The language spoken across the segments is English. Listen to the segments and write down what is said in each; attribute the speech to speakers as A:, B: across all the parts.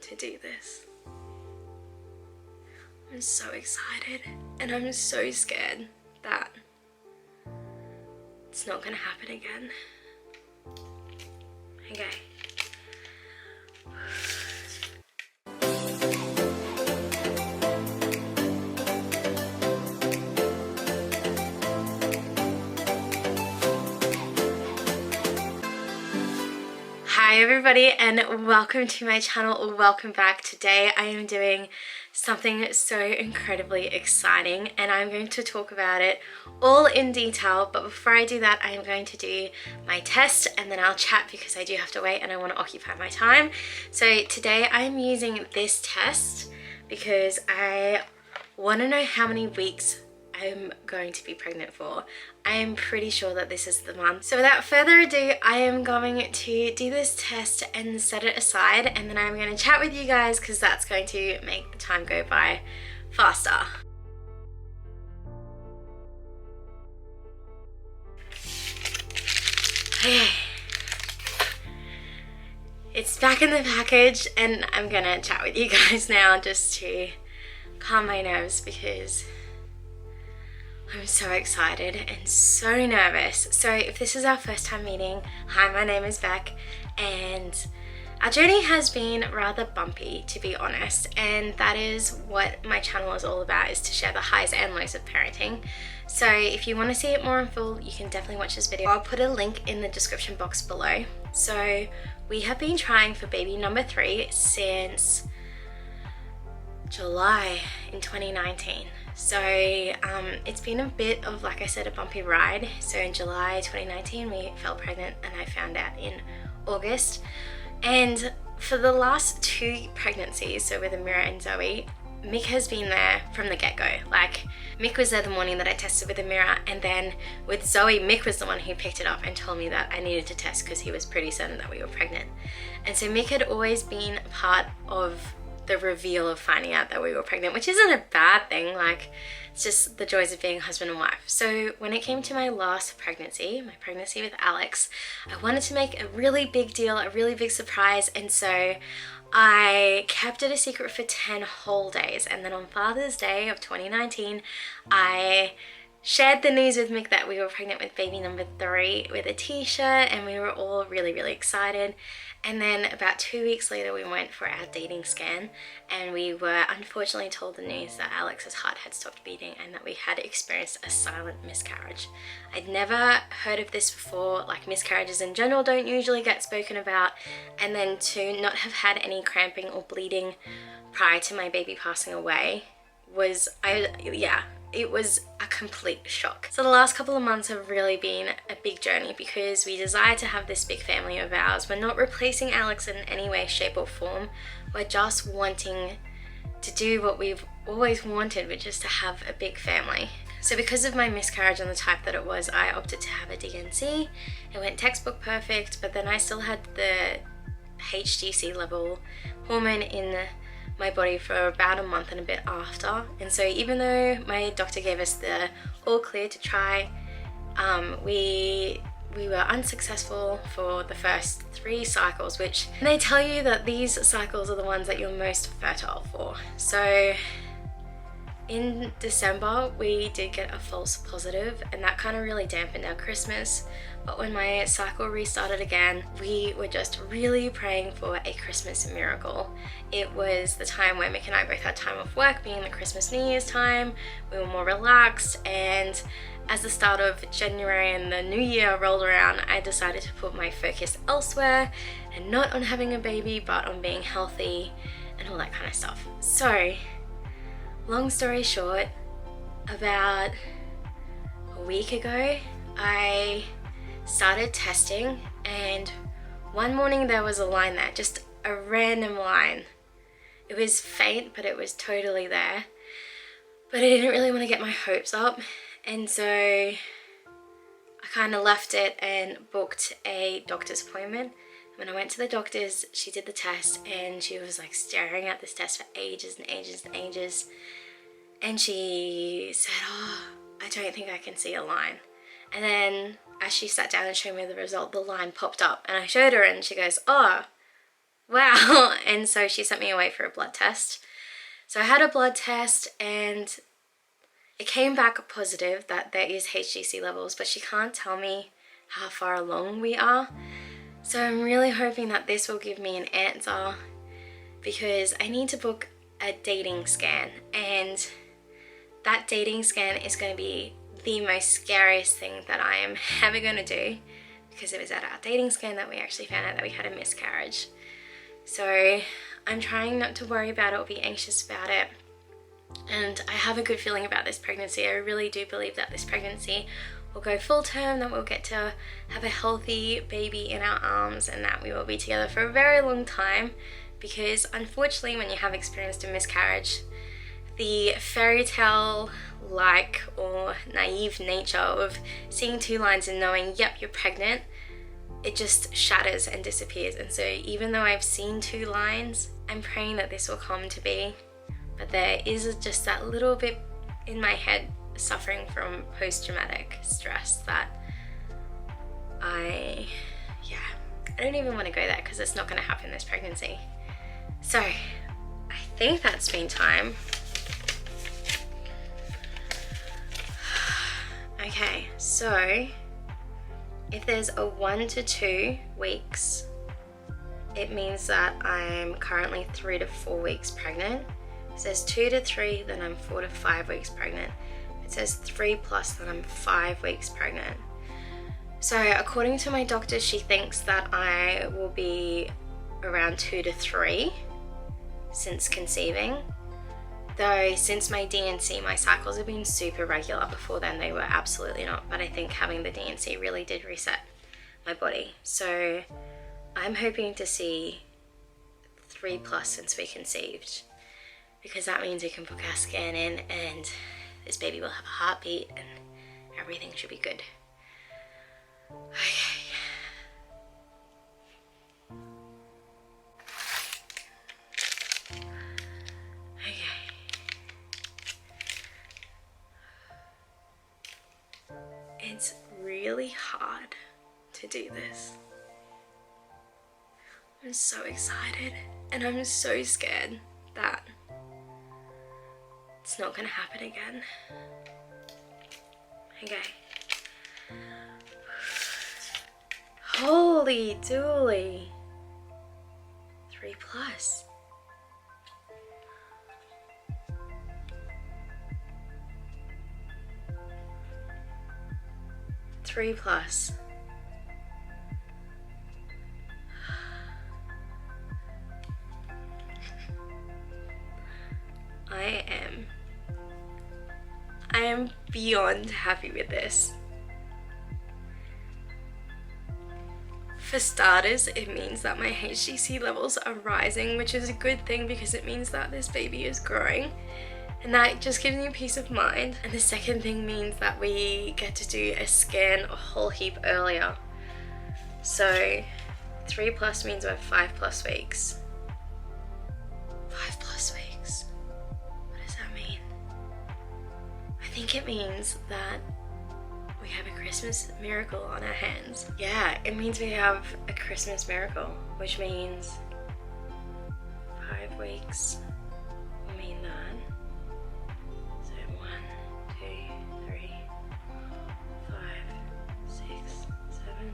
A: to do this. I'm so excited and I'm so scared that it's not gonna happen again. Okay. Hi everybody and welcome to my channel, or welcome back. Today I am doing something so incredibly exciting and I'm going to talk about it all in detail, but before I do that I am going to do my test and then I'll chat because I do have to wait and I want to occupy my time. So today I am using this test because I want to know how many weeks I'm going to be pregnant for. I am pretty sure that this is the month. So without further ado, I am going to do this test and set it aside, and then I'm going to chat with you guys because that's going to make the time go by faster. Okay. It's back in the package and I'm gonna chat with you guys now just to calm my nerves because I'm so excited and so nervous. So if this is our first time meeting, hi, my name is Beck and our journey has been rather bumpy, to be honest, and that is what my channel is all about, is to share the highs and lows of parenting. So if you want to see it more in full, you can definitely watch this video. I'll put a link in the description box below. So we have been trying for baby number 3 since July in 2019. So it's been a bit of, like I said, a bumpy ride. So in July 2019 we fell pregnant and I found out in August. And for the last 2 pregnancies, so with Amira and Zoe, Mick has been there from the get-go. Like, Mick was there the morning that I tested with Amira, and then with Zoe, Mick was the one who picked it up and told me that I needed to test because he was pretty certain that we were pregnant. And so Mick had always been a part of the reveal of finding out that we were pregnant, which isn't a bad thing. Like, it's just the joys of being husband and wife. So when it came to my last pregnancy, my pregnancy with Alex, I wanted to make a really big deal, a really big surprise, and so I kept it a secret for 10 whole days. And then on Father's Day of 2019, I shared the news with Mick that we were pregnant with baby number 3 with a t-shirt, and we were all really, really excited. And then about 2 weeks later we went for our dating scan and we were unfortunately told the news that Alex's heart had stopped beating and that we had experienced a silent miscarriage. I'd never heard of this before. Like, miscarriages in general don't usually get spoken about, and then to not have had any cramping or bleeding prior to my baby passing away was, it was a complete shock. So the last couple of months have really been a big journey because we desire to have this big family of ours. We're not replacing Alex in any way, shape or form. We're just wanting to do what we've always wanted, which is to have a big family. So because of my miscarriage and the type that it was, I opted to have a DNC. It went textbook perfect, but then I still had the HCG level hormone in my body for about a month and a bit after. And so even though my doctor gave us the all clear to try, we were unsuccessful for the first 3 cycles, which they tell you that these cycles are the ones that you're most fertile for. So in December we did get a false positive and that kind of really dampened our Christmas. But when my cycle restarted again, we were just really praying for a Christmas miracle. It was the time where Mick and I both had time off work, being the Christmas New Year's time. We were more relaxed, and as the start of January and the new year rolled around, I decided to put my focus elsewhere and not on having a baby, but on being healthy and all that kind of stuff. So, long story short, about a week ago, I started testing, and one morning there was a line there, just a random line. It was faint, but it was totally there. But I didn't really want to get my hopes up, and so I kind of left it and booked a doctor's appointment. When I went to the doctor's, she did the test and she was like staring at this test for ages and ages and ages. And she said, "Oh, I don't think I can see a line." And then as she sat down and showed me the result, the line popped up and I showed her and she goes, "Oh, wow. And so she sent me away for a blood test. So I had a blood test and it came back positive that there is HCC levels, but she can't tell me how far along we are. So I'm really hoping that this will give me an answer, because I need to book a dating scan, and that dating scan is going to be the most scariest thing that I am ever going to do, because it was at our dating scan that we actually found out that we had a miscarriage. So I'm trying not to worry about it or be anxious about it. And I have a good feeling about this pregnancy. I really do believe that this pregnancy will go full term, that we'll get to have a healthy baby in our arms, and that we will be together for a very long time. Because unfortunately, when you have experienced a miscarriage, the fairy tale like or naive nature of seeing 2 lines and knowing, yep, you're pregnant, it just shatters and disappears. And so even though I've seen 2 lines, I'm praying that this will come to be. But there is just that little bit in my head suffering from post-traumatic stress that I don't even want to go there, because it's not going to happen this pregnancy. So I think that's been time. Okay, so if there's a 1 to 2 weeks, it means that I'm currently 3 to 4 weeks pregnant. If it says 2 to 3, then I'm 4 to 5 weeks pregnant. If it says 3+, then I'm 5 weeks pregnant. So according to my doctor, she thinks that I will be around 2 to 3 since conceiving. Though since my D&C, my cycles have been super regular. Before then they were absolutely not, but I think having the D&C really did reset my body. So I'm hoping to see 3+ since we conceived, because that means we can book our scan in and this baby will have a heartbeat and everything should be good. Okay. It's really hard to do this. I'm so excited and I'm so scared that it's not gonna happen again. Okay. Holy dooly. 3+. I am beyond happy with this. For starters, it means that my HCC levels are rising, which is a good thing because it means that this baby is growing, and that just gives me peace of mind. And the second thing means that we get to do a scan a whole heap earlier. So 3+ means we're 5+ weeks. 5+ weeks. What does that mean? I think it means that we have a Christmas miracle on our hands. Yeah, it means we have a Christmas miracle, which means 5 weeks will mean that. So 1, 2, 3, 5, 6, 7.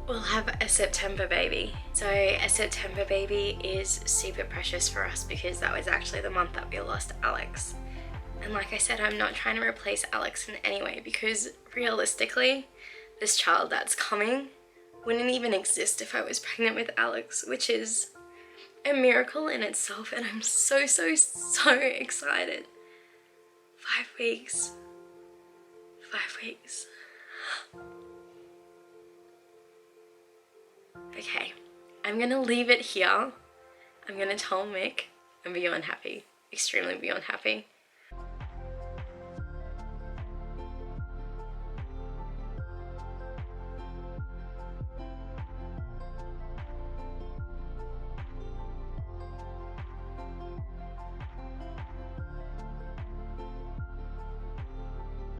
A: We'll have a September baby. So a September baby is super precious for us because that was actually the month that we lost Alex. And like I said, I'm not trying to replace Alex in any way, because realistically, this child that's coming wouldn't even exist if I was pregnant with Alex, which is a miracle in itself, and I'm so excited. 5 weeks. 5 weeks. Okay, I'm gonna leave it here. I'm gonna tell Mick I'm beyond happy, extremely beyond happy.